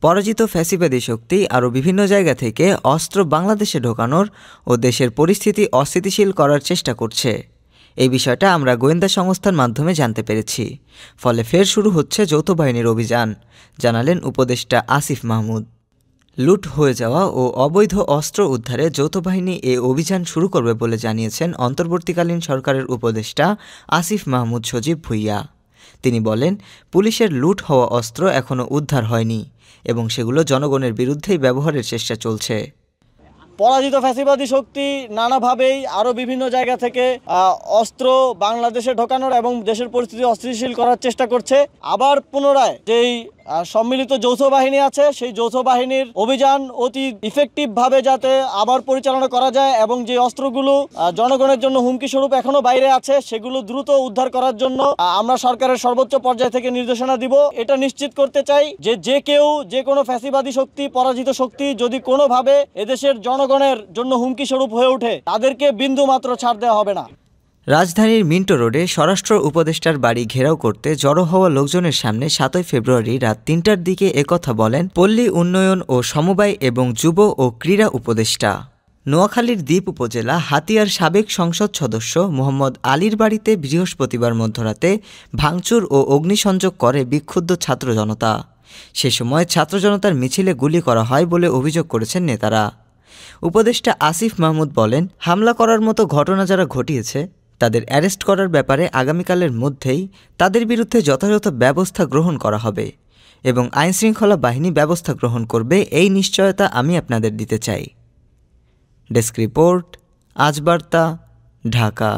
পরাজিত ফ্যাসিবাদী শক্তি আরও বিভিন্ন জায়গা থেকে অস্ত্র বাংলাদেশে ঢোকানোর ও দেশের পরিস্থিতি অস্থিতিশীল করার চেষ্টা করছে। এই বিষয়টা আমরা গোয়েন্দা সংস্থার মাধ্যমে জানতে পেরেছি। ফলে ফের শুরু হচ্ছে যৌথ বাহিনীর অভিযান, জানালেন উপদেষ্টা আসিফ মাহমুদ। লুট হয়ে যাওয়া ও অবৈধ অস্ত্র উদ্ধারে যৌথ বাহিনী এ অভিযান শুরু করবে বলে জানিয়েছেন অন্তর্বর্তীকালীন সরকারের উপদেষ্টা আসিফ মাহমুদ সজীব ভুইয়া। তিনি বলেন, পুলিশের লুট হওয়া অস্ত্র এখনও উদ্ধার হয়নি এবং সেগুলো জনগণের বিরুদ্ধেই ব্যবহারের চেষ্টা চলছে। পরাজিত ফ্যাসিবাদী শক্তি নানাভাবেই আরও বিভিন্ন জায়গা থেকে অস্ত্র বাংলাদেশে ঢোকানোর এবং দেশের পরিস্থিতি অস্থিতিশীল করার চেষ্টা করছে। আবার পুনরায় যেই সম্মিলিত যৌথ বাহিনী আছে, সেই যৌথ বাহিনীর অভিযান অতি ইফেক্টিভভাবে যাতে আবার পরিচালনা করা যায় এবং যে অস্ত্রগুলো জনগণের জন্য হুমকি স্বরূপ এখনো বাইরে আছে সেগুলো দ্রুত উদ্ধার করার জন্য আমরা সরকারের সর্বোচ্চ পর্যায় থেকে নির্দেশনা দিব। এটা নিশ্চিত করতে চাই যে কেউ যে কোনো ফ্যাসিবাদী শক্তি, পরাজিত শক্তি যদি কোনোভাবে এদেশের জনগণের জন্য হুমকি স্বরূপ হয়ে ওঠে, তাদেরকে বিন্দু মাত্র ছাড় দেওয়া হবে না। রাজধানীর মিন্টো রোডে স্বরাষ্ট্র উপদেষ্টার বাড়ি ঘেরাও করতে জড়ো হওয়া লোকজনের সামনে 7 ফেব্রুয়ারি রাত 3টার দিকে একথা বলেন পল্লী উন্নয়ন ও সমবায় এবং যুব ও ক্রীড়া উপদেষ্টা। নোয়াখালীর দ্বীপ উপজেলা হাতিয়ার সাবেক সংসদ সদস্য মোহাম্মদ আলীর বাড়িতে বৃহস্পতিবার মধ্যরাতে ভাঙচুর ও অগ্নিসংযোগ করে বিক্ষুব্ধ ছাত্র জনতা। সে সময় ছাত্র জনতার মিছিলে গুলি করা হয় বলে অভিযোগ করেছেন নেতারা। উপদেষ্টা আসিফ মাহমুদ বলেন, হামলা করার মতো ঘটনা যারা ঘটিয়েছে তাদের অ্যারেস্ট করার ব্যাপারে আগামীকালের মধ্যেই তাদের বিরুদ্ধে যথাযথ ব্যবস্থা গ্রহণ করা হবে এবং আইনশৃঙ্খলা বাহিনী ব্যবস্থা গ্রহণ করবে, এই নিশ্চয়তা আমি আপনাদের দিতে চাই। ডেস্ক রিপোর্ট, আজ বার্তা, ঢাকা।